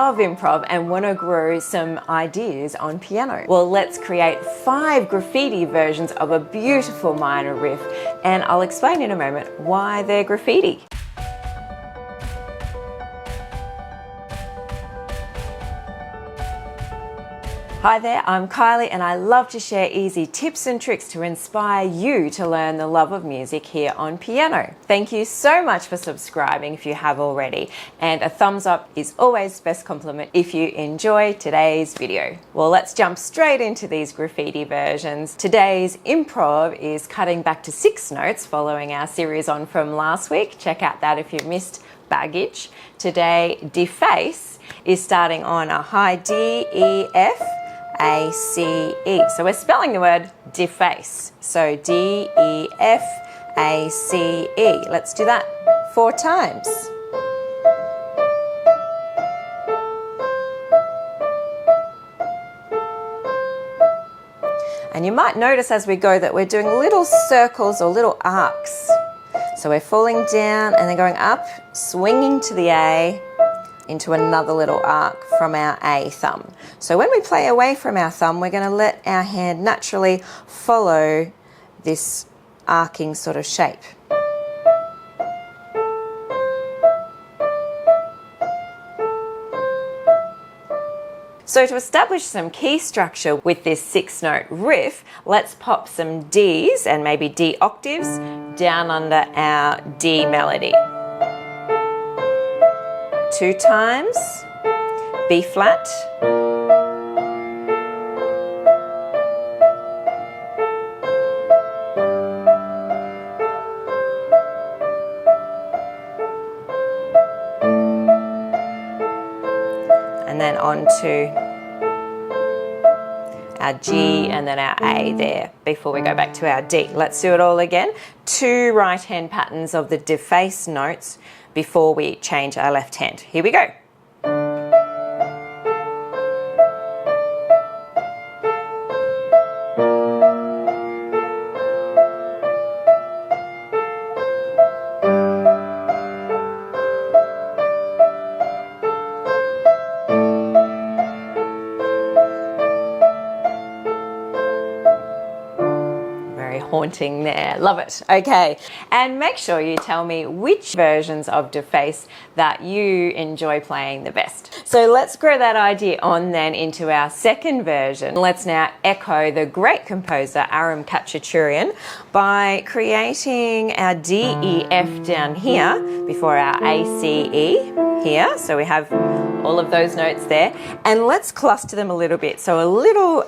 love improv and want to grow some ideas on piano. Well, let's create 5 graffiti versions of a beautiful minor riff, and I'll explain in a moment why they're graffiti. Hi there, I'm Kylie and I love to share easy tips and tricks to inspire you to learn the love of music here on piano. Thank you so much for subscribing if you have already, and a thumbs up is always the best compliment if you enjoy today's video. Well, let's jump straight into these graffiti versions. Today's improv is cutting back to 6 notes following our series on from last week. Check out that if you missed baggage. Today, deface is starting on a high D, E, F, A, C, E. So we're spelling the word deface. So D, E, F, A, C, E. Let's do that 4 times. And you might notice as we go that we're doing little circles or little arcs. So we're falling down and then going up, swinging to the A, into another little arc from our A thumb. So when we play away from our thumb, we're going to let our hand naturally follow this arcing sort of shape. So to establish some key structure with this 6-note riff, let's pop some Ds and maybe D octaves down under our D melody. 2 times, B flat, and then on to our G and then our A there before we go back to our D. Let's do it all again. 2 right hand patterns of the deface notes before we change our left hand. Here we go. Haunting there. Love it. Okay. And make sure you tell me which versions of deface that you enjoy playing the best. So let's grow that idea on then into our second version. Let's now echo the great composer Aram Khachaturian by creating our D, E, F down here before our A, C, E here. So we have all of those notes there, and let's cluster them a little bit. So a little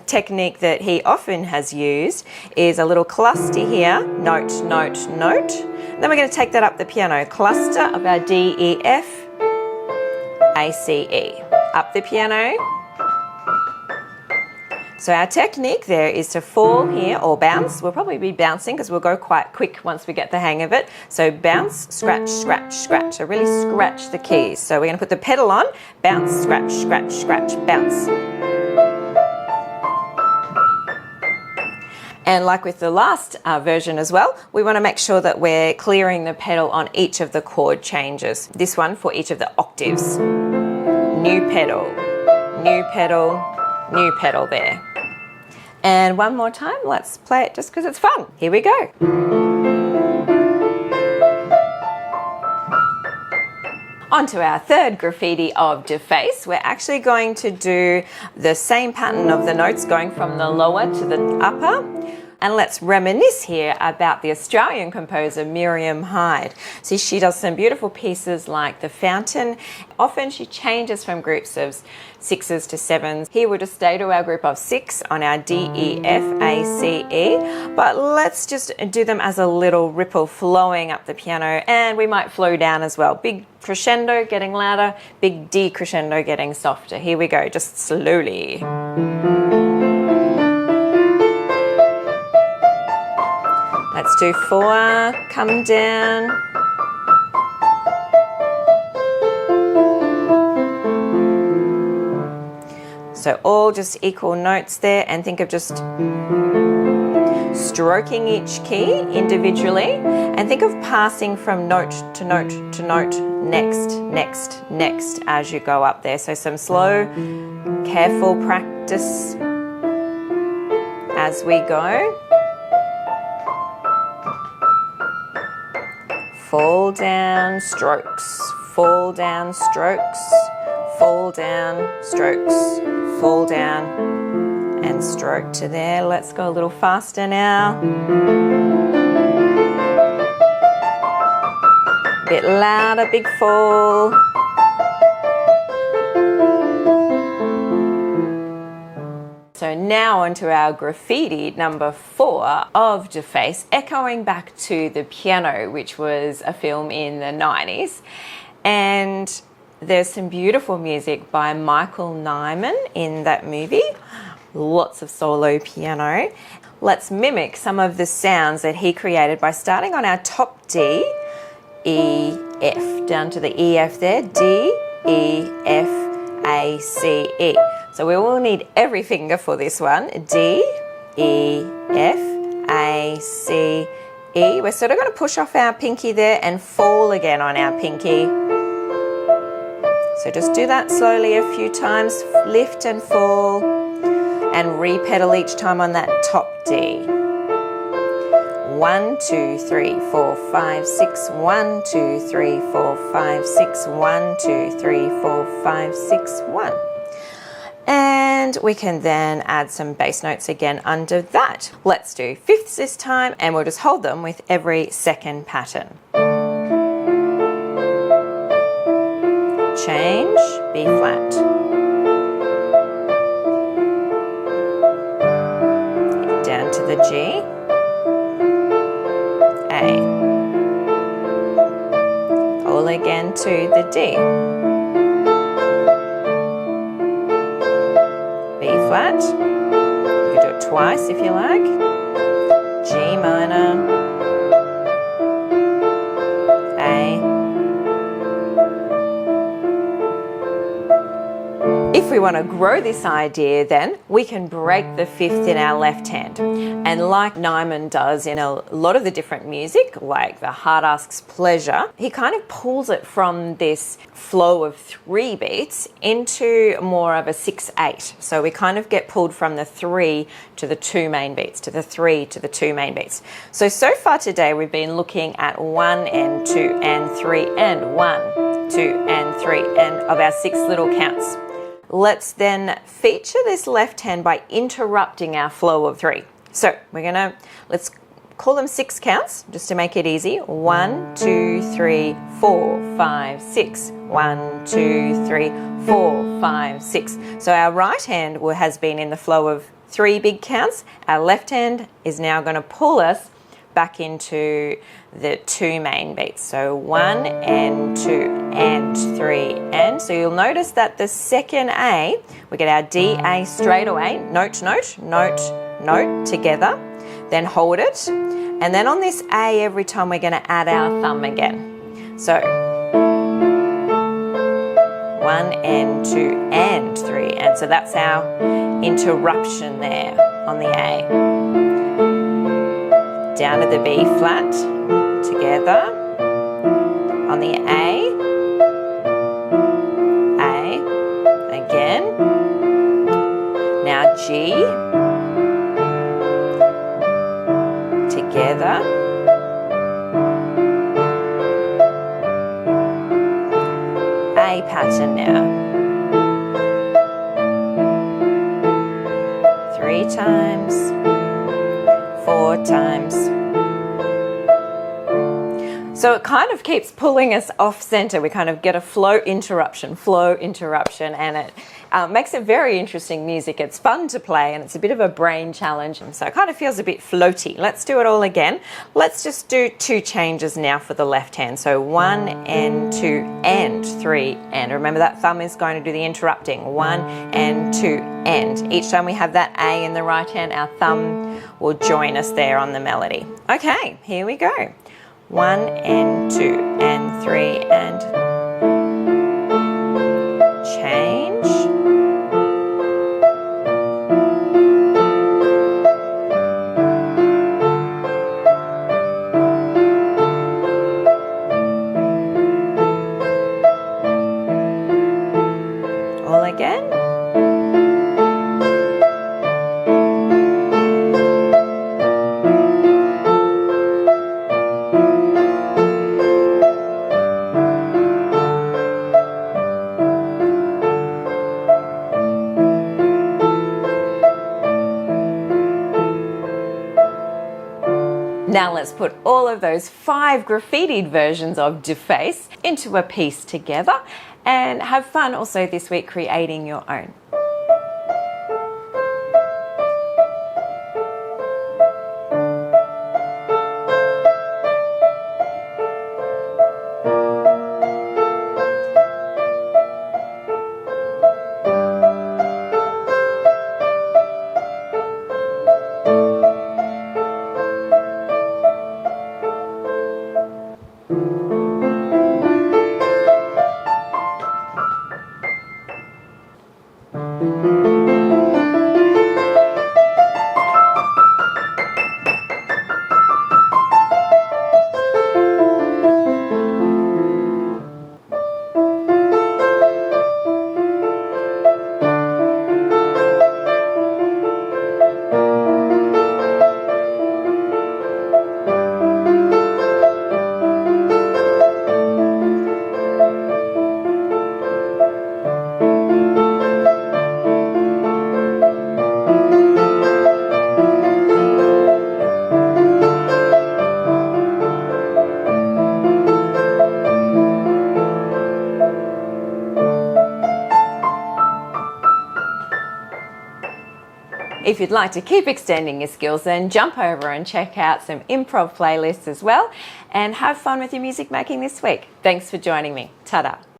technique that he often has used is a little cluster here, note, note, note. Then we're going to take that up the piano, cluster of our D, E, F, A, C, E, up the piano. So our technique there is to fall here or bounce. We'll probably be bouncing because we'll go quite quick once we get the hang of it. So bounce, scratch, scratch, scratch. So really scratch the keys. So we're going to put the pedal on, bounce, scratch, scratch, scratch, bounce. And like with the last version as well, we want to make sure that we're clearing the pedal on each of the chord changes. This one for each of the octaves. New pedal, new pedal, new pedal there. And one more time, let's play it just because it's fun. Here we go. On to our third graffiti of deface. We're actually going to do the same pattern of the notes going from the lower to the upper. And let's reminisce here about the Australian composer Miriam Hyde. See, she does some beautiful pieces like The Fountain. Often she changes from groups of 6s to 7s. Here we'll just stay to our group of 6 on our D, E, F, A, C, E. But let's just do them as a little ripple flowing up the piano, and we might flow down as well. Big crescendo getting louder, big decrescendo getting softer. Here we go, just slowly. Let's do 4, come down. So all just equal notes there, and think of just stroking each key individually, and think of passing from note to note to note, next, next, next as you go up there. So some slow, careful practice as we go. Fall down, strokes, fall down, strokes, fall down, strokes, fall down, and stroke to there. Let's go a little faster now. A bit louder, big fall. So now onto our graffiti number 4 of Deface, echoing back to The Piano, which was a film in the 90s. And there's some beautiful music by Michael Nyman in that movie. Lots of solo piano. Let's mimic some of the sounds that he created by starting on our top D, E, F, down to the E, F there, D, E, F, A, C, E. So we will need every finger for this one. D, E, F, A, C, E. We're sort of going to push off our pinky there and fall again on our pinky. So just do that slowly a few times. Lift and fall and re-pedal each time on that top D. 1, 2, 3, 4, 5, 6. 1, 2, 3, 4, 5, 6. 1, 2, 3, 4, 5, 6. 1. And we can then add some bass notes again under that. Let's do fifths this time, and we'll just hold them with every second pattern. Change, B flat. Down to the G, A. All again to the D. B flat, you can do it twice if you like, G minor, A. If we want to grow this idea, then we can break the fifth in our left hand. And like Nyman does in a lot of the different music, like The Heart Asks Pleasure, he kind of pulls it from this flow of 3 beats into more of a 6/8. So we kind of get pulled from the 3 to the 2 main beats, to the 3 to the 2 main beats. So far today we've been looking at 1 and 2 and 3 and 1, 2 and 3 and of our 6 little counts. Let's then feature this left hand by interrupting our flow of 3. So let's call them 6 counts just to make it easy. 1, 2, 3, 4, 5, 6. 1, 2, 3, 4, 5, 6. So our right hand has been in the flow of 3 big counts. Our left hand is now going to pull us back into the 2 main beats. So 1 and 2 and 3 and. So you'll notice that the second A, we get our D, A straight away, note, note, note, note together, then hold it. And then on this A, every time we're going to add our thumb again. So 1 and 2 and 3 and. So that's our interruption there on the A. Down to the B flat, together, on the A, again, now G, together, A pattern now, 3 times, 4 times. So it kind of keeps pulling us off center. We kind of get a flow interruption, and it makes it very interesting music. It's fun to play and it's a bit of a brain challenge. So it kind of feels a bit floaty. Let's do it all again. Let's just do 2 changes now for the left hand. So 1 and 2 and 3 and. Remember that thumb is going to do the interrupting. 1 and 2 and. Each time we have that A in the right hand, our thumb will join us there on the melody. Okay, here we go. 1 and 2 and 3 and. Change. Now let's put all of those 5 graffitied versions of deface into a piece together and have fun also this week creating your own. If you'd like to keep extending your skills, then jump over and check out some improv playlists as well and have fun with your music making this week. Thanks for joining me. Ta-da.